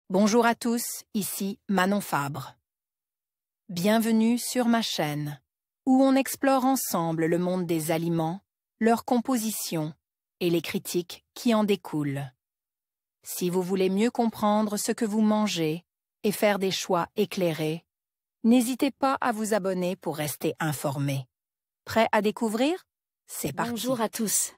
Bonjour à tous, ici Manon Fabre. Bienvenue sur ma chaîne, où on explore ensemble le monde des aliments, leur composition et les critiques qui en découlent. Si vous voulez mieux comprendre ce que vous mangez et faire des choix éclairés, n'hésitez pas à vous abonner pour rester informé. Prêt à découvrir? C'est parti. Bonjour à tous.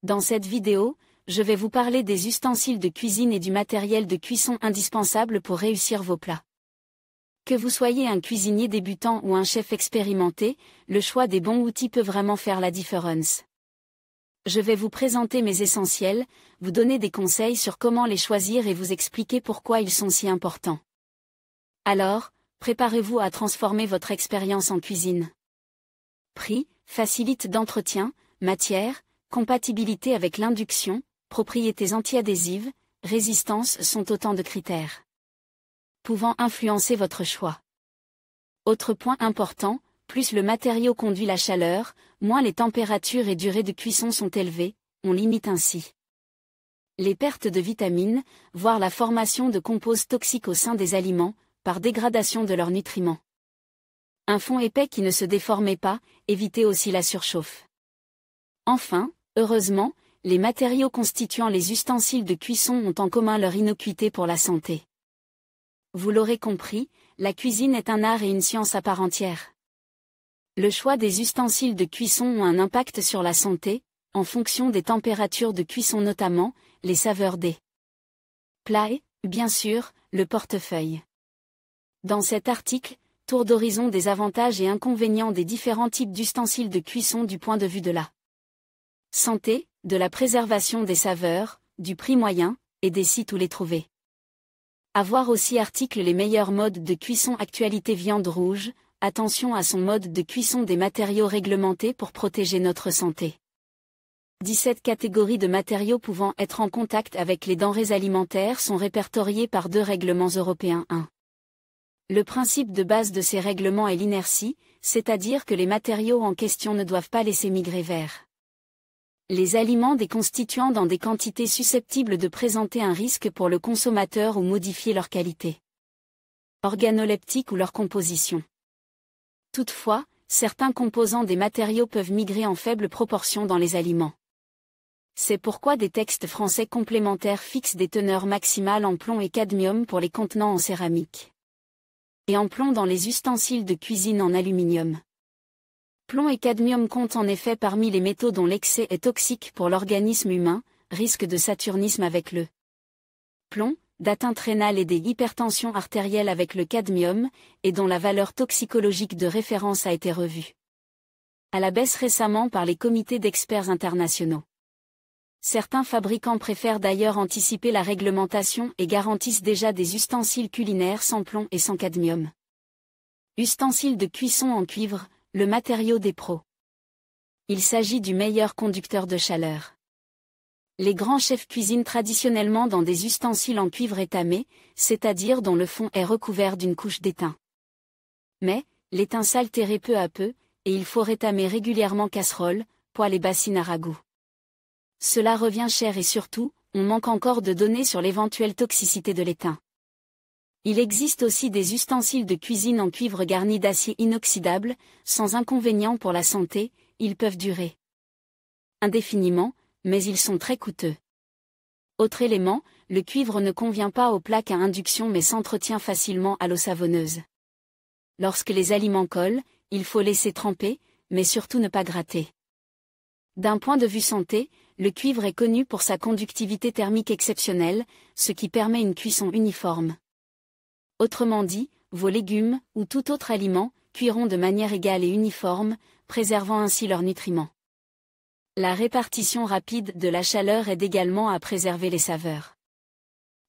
Dans cette vidéo, je vais vous parler des ustensiles de cuisine et du matériel de cuisson indispensable pour réussir vos plats. Que vous soyez un cuisinier débutant ou un chef expérimenté, le choix des bons outils peut vraiment faire la différence. Je vais vous présenter mes essentiels, vous donner des conseils sur comment les choisir et vous expliquer pourquoi ils sont si importants. Alors, préparez-vous à transformer votre expérience en cuisine. Prix, facilite d'entretien, matière, compatibilité avec l'induction, propriétés antiadhésives, résistance sont autant de critères pouvant influencer votre choix. Autre point important, plus le matériau conduit la chaleur, moins les températures et durées de cuisson sont élevées, on limite ainsi les pertes de vitamines, voire la formation de composés toxiques au sein des aliments, par dégradation de leurs nutriments. Un fond épais qui ne se déformait pas, évitez aussi la surchauffe. Enfin, heureusement, les matériaux constituant les ustensiles de cuisson ont en commun leur innocuité pour la santé. Vous l'aurez compris, la cuisine est un art et une science à part entière. Le choix des ustensiles de cuisson ont un impact sur la santé, en fonction des températures de cuisson notamment, les saveurs des plats et, bien sûr, le portefeuille. Dans cet article, tour d'horizon des avantages et inconvénients des différents types d'ustensiles de cuisson du point de vue de la santé, de la préservation des saveurs, du prix moyen, et des sites où les trouver. À voir aussi article les meilleurs modes de cuisson actualité viande rouge, attention à son mode de cuisson des matériaux réglementés pour protéger notre santé. 17 catégories de matériaux pouvant être en contact avec les denrées alimentaires sont répertoriées par 2 règlements européens. 1. Le principe de base de ces règlements est l'inertie, c'est-à-dire que les matériaux en question ne doivent pas laisser migrer vers les aliments des constituants dans des quantités susceptibles de présenter un risque pour le consommateur ou modifier leur qualité organoleptique ou leur composition. Toutefois, certains composants des matériaux peuvent migrer en faible proportion dans les aliments. C'est pourquoi des textes français complémentaires fixent des teneurs maximales en plomb et cadmium pour les contenants en céramique et en plomb dans les ustensiles de cuisine en aluminium. Plomb et cadmium comptent en effet parmi les métaux dont l'excès est toxique pour l'organisme humain, risque de saturnisme avec le plomb, d'atteinte rénale et des hypertensions artérielles avec le cadmium, et dont la valeur toxicologique de référence a été revue à la baisse récemment par les comités d'experts internationaux. Certains fabricants préfèrent d'ailleurs anticiper la réglementation et garantissent déjà des ustensiles culinaires sans plomb et sans cadmium. Ustensiles de cuisson en cuivre, le matériau des pros. Il s'agit du meilleur conducteur de chaleur. Les grands chefs cuisinent traditionnellement dans des ustensiles en cuivre étamé, c'est-à-dire dont le fond est recouvert d'une couche d'étain. Mais, l'étain s'altérait peu à peu, et il faut rétamer régulièrement casseroles, poêles et bassines à ragoût. Cela revient cher et surtout, on manque encore de données sur l'éventuelle toxicité de l'étain. Il existe aussi des ustensiles de cuisine en cuivre garnis d'acier inoxydable, sans inconvénient pour la santé, ils peuvent durer indéfiniment, mais ils sont très coûteux. Autre élément, le cuivre ne convient pas aux plaques à induction mais s'entretient facilement à l'eau savonneuse. Lorsque les aliments collent, il faut laisser tremper, mais surtout ne pas gratter. D'un point de vue santé, le cuivre est connu pour sa conductivité thermique exceptionnelle, ce qui permet une cuisson uniforme. Autrement dit, vos légumes, ou tout autre aliment, cuiront de manière égale et uniforme, préservant ainsi leurs nutriments. La répartition rapide de la chaleur aide également à préserver les saveurs.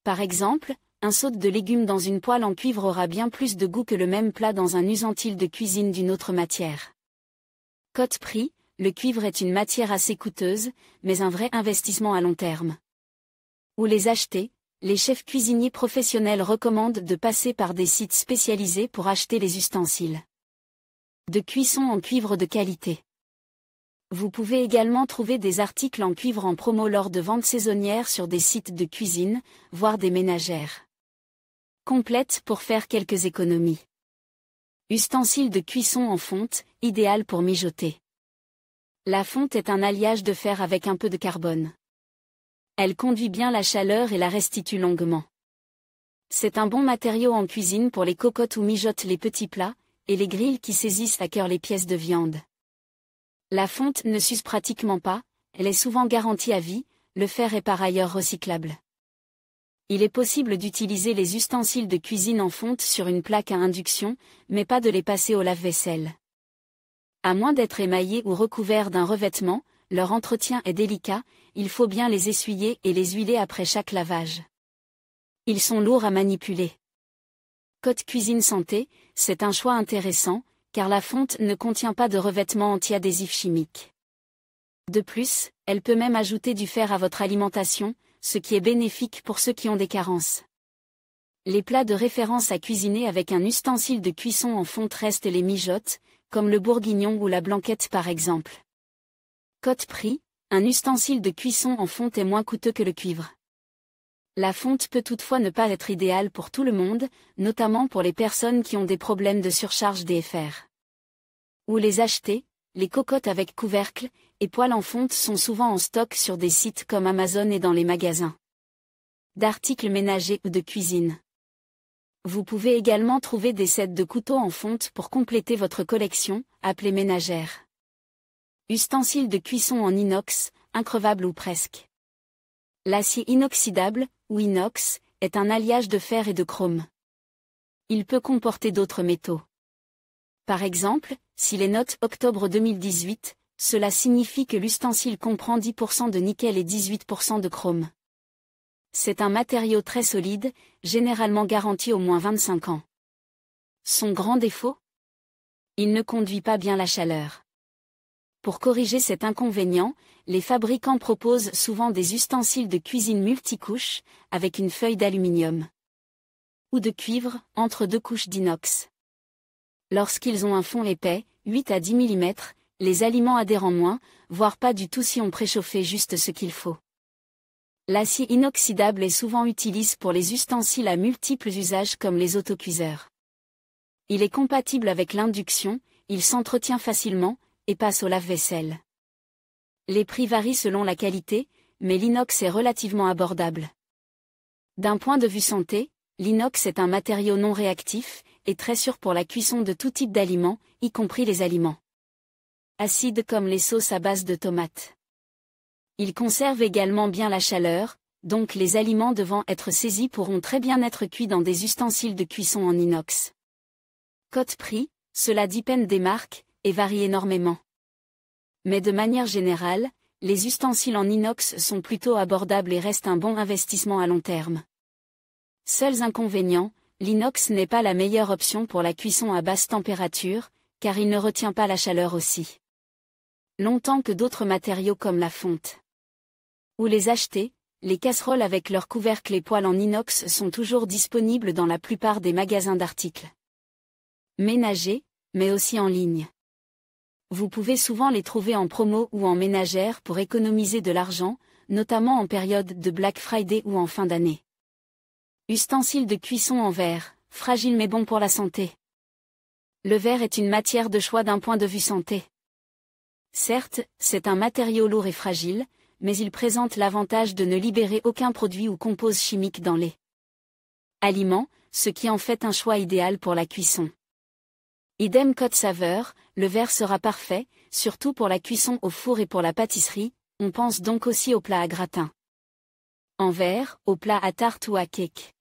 Par exemple, un saute de légumes dans une poêle en cuivre aura bien plus de goût que le même plat dans un ustensile de cuisine d'une autre matière. Cote prix, le cuivre est une matière assez coûteuse, mais un vrai investissement à long terme. Où les acheter? Les chefs cuisiniers professionnels recommandent de passer par des sites spécialisés pour acheter les ustensiles de cuisson en cuivre de qualité. Vous pouvez également trouver des articles en cuivre en promo lors de ventes saisonnières sur des sites de cuisine, voire des ménagères. Complète pour faire quelques économies. Ustensile de cuisson en fonte, idéal pour mijoter. La fonte est un alliage de fer avec un peu de carbone. Elle conduit bien la chaleur et la restitue longuement. C'est un bon matériau en cuisine pour les cocottes où mijotent les petits plats, et les grilles qui saisissent à cœur les pièces de viande. La fonte ne s'use pratiquement pas, elle est souvent garantie à vie, le fer est par ailleurs recyclable. Il est possible d'utiliser les ustensiles de cuisine en fonte sur une plaque à induction, mais pas de les passer au lave-vaisselle. À moins d'être émaillés ou recouverts d'un revêtement, leur entretien est délicat, il faut bien les essuyer et les huiler après chaque lavage. Ils sont lourds à manipuler. Côte cuisine santé, c'est un choix intéressant, car la fonte ne contient pas de revêtement anti-adhésif chimique. De plus, elle peut même ajouter du fer à votre alimentation, ce qui est bénéfique pour ceux qui ont des carences. Les plats de référence à cuisiner avec un ustensile de cuisson en fonte restent les mijotes, comme le bourguignon ou la blanquette par exemple. Côte prix, un ustensile de cuisson en fonte est moins coûteux que le cuivre. La fonte peut toutefois ne pas être idéale pour tout le monde, notamment pour les personnes qui ont des problèmes de surcharge des fers. Où les acheter, les cocottes avec couvercle et poêles en fonte sont souvent en stock sur des sites comme Amazon et dans les magasins d'articles ménagers ou de cuisine. Vous pouvez également trouver des sets de couteaux en fonte pour compléter votre collection, appelée ménagère. Ustensiles de cuisson en inox, increvables ou presque. L'acier inoxydable, ou inox, est un alliage de fer et de chrome. Il peut comporter d'autres métaux. Par exemple, s'il est note octobre 2018, cela signifie que l'ustensile comprend 10% de nickel et 18% de chrome. C'est un matériau très solide, généralement garanti au moins 25 ans. Son grand défaut ? Il ne conduit pas bien la chaleur. Pour corriger cet inconvénient, les fabricants proposent souvent des ustensiles de cuisine multicouches, avec une feuille d'aluminium ou de cuivre, entre deux couches d'inox. Lorsqu'ils ont un fond épais, 8 à 10 mm, les aliments adhèrent moins, voire pas du tout si on préchauffait juste ce qu'il faut. L'acier inoxydable est souvent utilisé pour les ustensiles à multiples usages comme les autocuiseurs. Il est compatible avec l'induction, il s'entretient facilement, et passe au lave-vaisselle. Les prix varient selon la qualité, mais l'inox est relativement abordable. D'un point de vue santé, l'inox est un matériau non réactif, et très sûr pour la cuisson de tout type d'aliments, y compris les aliments acides comme les sauces à base de tomates. Il conserve également bien la chaleur, donc les aliments devant être saisis pourront très bien être cuits dans des ustensiles de cuisson en inox. Côte prix, cela dépend des marques, et varie énormément. Mais de manière générale, les ustensiles en inox sont plutôt abordables et restent un bon investissement à long terme. Seuls inconvénients, l'inox n'est pas la meilleure option pour la cuisson à basse température, car il ne retient pas la chaleur aussi longtemps que d'autres matériaux comme la fonte. Où les acheter, les casseroles avec leur couvercle et poêles en inox sont toujours disponibles dans la plupart des magasins d'articles ménagers, mais aussi en ligne. Vous pouvez souvent les trouver en promo ou en ménagère pour économiser de l'argent, notamment en période de Black Friday ou en fin d'année. Ustensiles de cuisson en verre, fragile mais bon pour la santé. Le verre est une matière de choix d'un point de vue santé. Certes, c'est un matériau lourd et fragile, mais il présente l'avantage de ne libérer aucun produit ou compose chimique dans les aliments, ce qui en fait un choix idéal pour la cuisson. Idem côté saveur, le verre sera parfait, surtout pour la cuisson au four et pour la pâtisserie, on pense donc aussi aux plats à gratin en verre, aux plats à tarte ou à cake.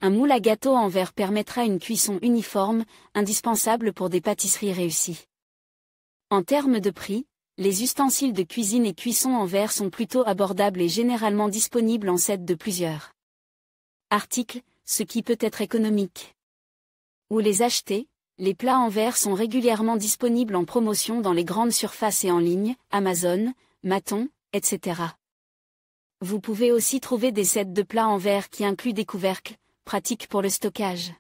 Un moule à gâteau en verre permettra une cuisson uniforme, indispensable pour des pâtisseries réussies. En termes de prix, les ustensiles de cuisine et cuisson en verre sont plutôt abordables et généralement disponibles en set de plusieurs articles, ce qui peut être économique. Où les acheter, les plats en verre sont régulièrement disponibles en promotion dans les grandes surfaces et en ligne, Amazon, Maton, etc. Vous pouvez aussi trouver des sets de plats en verre qui incluent des couvercles, pratiques pour le stockage.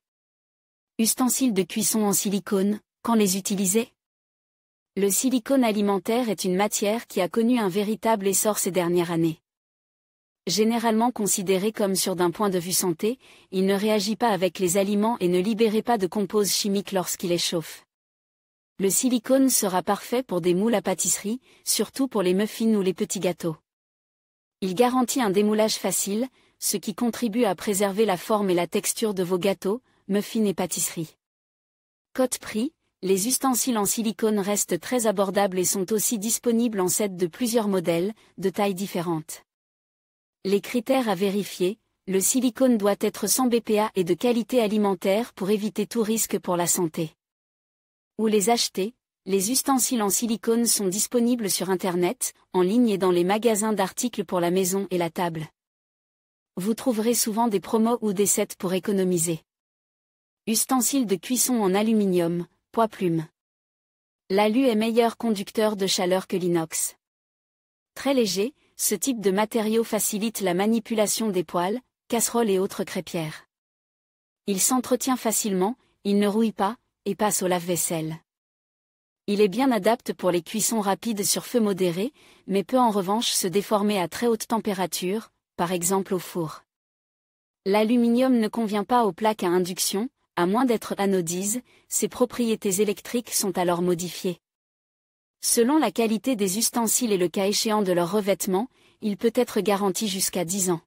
Ustensiles de cuisson en silicone, quand les utiliser ? Le silicone alimentaire est une matière qui a connu un véritable essor ces dernières années. Généralement considéré comme sûr d'un point de vue santé, il ne réagit pas avec les aliments et ne libère pas de composés chimiques lorsqu'il est chauffe. Le silicone sera parfait pour des moules à pâtisserie, surtout pour les muffins ou les petits gâteaux. Il garantit un démoulage facile, ce qui contribue à préserver la forme et la texture de vos gâteaux, muffins et pâtisseries. Cote prix, les ustensiles en silicone restent très abordables et sont aussi disponibles en set de plusieurs modèles, de tailles différentes. Les critères à vérifier, le silicone doit être sans BPA et de qualité alimentaire pour éviter tout risque pour la santé. Où les acheter? Les ustensiles en silicone sont disponibles sur Internet, en ligne et dans les magasins d'articles pour la maison et la table. Vous trouverez souvent des promos ou des sets pour économiser. Ustensiles de cuisson en aluminium, poids plume. L'alu est meilleur conducteur de chaleur que l'inox. Très léger, ce type de matériau facilite la manipulation des poêles, casseroles et autres crêpières. Il s'entretient facilement, il ne rouille pas, et passe au lave-vaisselle. Il est bien adapté pour les cuissons rapides sur feu modéré, mais peut en revanche se déformer à très haute température, par exemple au four. L'aluminium ne convient pas aux plaques à induction, à moins d'être anodise, ses propriétés électriques sont alors modifiées. Selon la qualité des ustensiles et le cas échéant de leur revêtement, il peut être garanti jusqu'à 10 ans.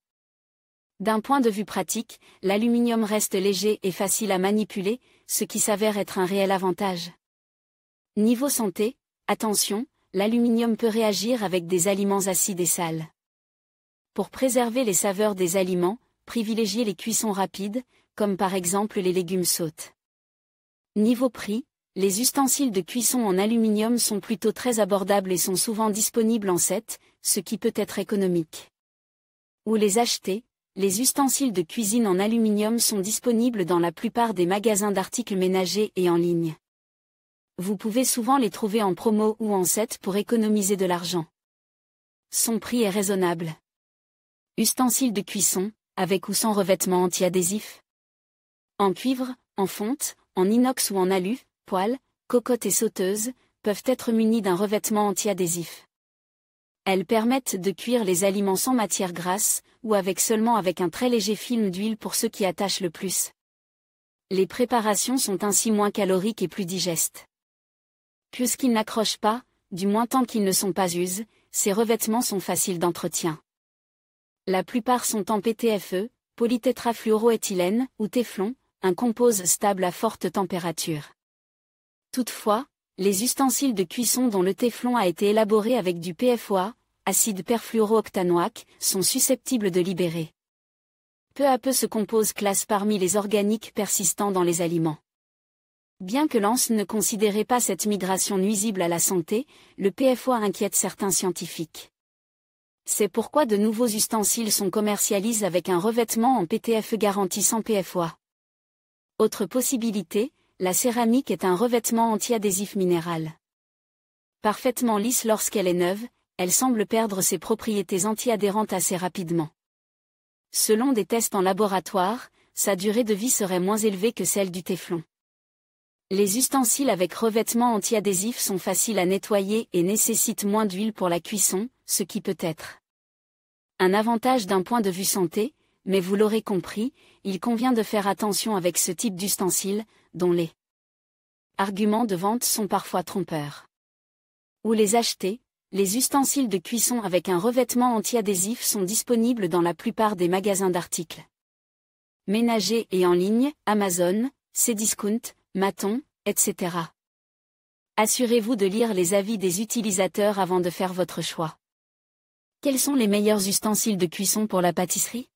D'un point de vue pratique, l'aluminium reste léger et facile à manipuler, ce qui s'avère être un réel avantage. Niveau santé, attention, l'aluminium peut réagir avec des aliments acides et sales. Pour préserver les saveurs des aliments, privilégiez les cuissons rapides, comme par exemple les légumes sautés. Niveau prix, les ustensiles de cuisson en aluminium sont plutôt très abordables et sont souvent disponibles en set, ce qui peut être économique. Où les acheter? Les ustensiles de cuisine en aluminium sont disponibles dans la plupart des magasins d'articles ménagers et en ligne. Vous pouvez souvent les trouver en promo ou en set pour économiser de l'argent. Son prix est raisonnable. Ustensiles de cuisson, avec ou sans revêtement anti-adhésif. En cuivre, en fonte, en inox ou en alu, poêles, cocottes et sauteuses, peuvent être munis d'un revêtement anti-adhésif. Elles permettent de cuire les aliments sans matière grasse, ou avec un très léger film d'huile pour ceux qui attachent le plus. Les préparations sont ainsi moins caloriques et plus digestes. Puisqu'ils n'accrochent pas, du moins tant qu'ils ne sont pas usés, ces revêtements sont faciles d'entretien. La plupart sont en PTFE, polytétrafluoroéthylène, ou téflon, un composé stable à forte température. Toutefois, les ustensiles de cuisson dont le téflon a été élaboré avec du PFOA, acide perfluorooctanoïque, sont susceptibles de libérer. Peu à peu ce composé classe parmi les organiques persistants dans les aliments. Bien que l'ANS ne considérait pas cette migration nuisible à la santé, le PFOA inquiète certains scientifiques. C'est pourquoi de nouveaux ustensiles sont commercialisés avec un revêtement en PTFE garanti sans PFOA. Autre possibilité, la céramique est un revêtement anti-adhésif minéral. Parfaitement lisse lorsqu'elle est neuve, elle semble perdre ses propriétés anti-adhérentes assez rapidement. Selon des tests en laboratoire, sa durée de vie serait moins élevée que celle du téflon. Les ustensiles avec revêtement anti-adhésif sont faciles à nettoyer et nécessitent moins d'huile pour la cuisson, ce qui peut être un avantage d'un point de vue santé, mais vous l'aurez compris, il convient de faire attention avec ce type d'ustensiles, dont les arguments de vente sont parfois trompeurs. Où les acheter? Les ustensiles de cuisson avec un revêtement anti-adhésif sont disponibles dans la plupart des magasins d'articles ménagers et en ligne, Amazon, Cdiscount, Maton, etc. Assurez-vous de lire les avis des utilisateurs avant de faire votre choix. Quels sont les meilleurs ustensiles de cuisson pour la pâtisserie?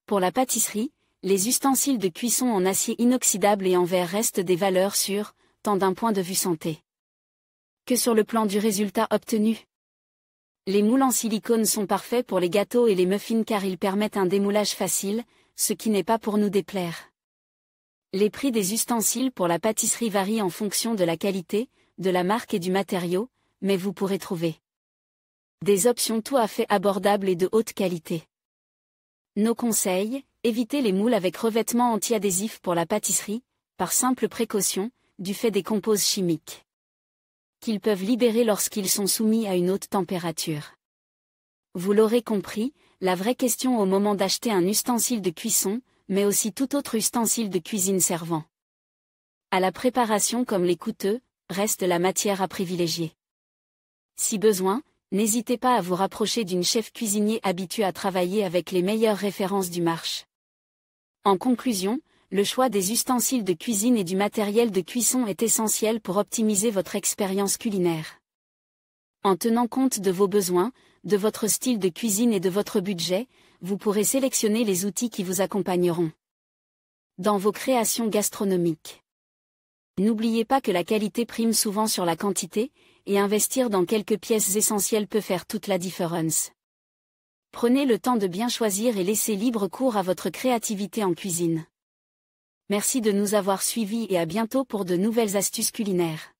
Pour la pâtisserie, les ustensiles de cuisson en acier inoxydable et en verre restent des valeurs sûres, tant d'un point de vue santé que sur le plan du résultat obtenu. Les moules en silicone sont parfaits pour les gâteaux et les muffins car ils permettent un démoulage facile, ce qui n'est pas pour nous déplaire. Les prix des ustensiles pour la pâtisserie varient en fonction de la qualité, de la marque et du matériau, mais vous pourrez trouver des options tout à fait abordables et de haute qualité. Nos conseils: évitez les moules avec revêtement anti-adhésif pour la pâtisserie, par simple précaution, du fait des composés chimiques qu'ils peuvent libérer lorsqu'ils sont soumis à une haute température. Vous l'aurez compris, la vraie question au moment d'acheter un ustensile de cuisson, mais aussi tout autre ustensile de cuisine servant à la préparation comme les coûteux, reste la matière à privilégier. Si besoin, n'hésitez pas à vous rapprocher d'une chef cuisinier habituée à travailler avec les meilleures références du marché. En conclusion, le choix des ustensiles de cuisine et du matériel de cuisson est essentiel pour optimiser votre expérience culinaire. En tenant compte de vos besoins, de votre style de cuisine et de votre budget, vous pourrez sélectionner les outils qui vous accompagneront dans vos créations gastronomiques. N'oubliez pas que la qualité prime souvent sur la quantité, et investir dans quelques pièces essentielles peut faire toute la différence. Prenez le temps de bien choisir et laissez libre cours à votre créativité en cuisine. Merci de nous avoir suivis et à bientôt pour de nouvelles astuces culinaires.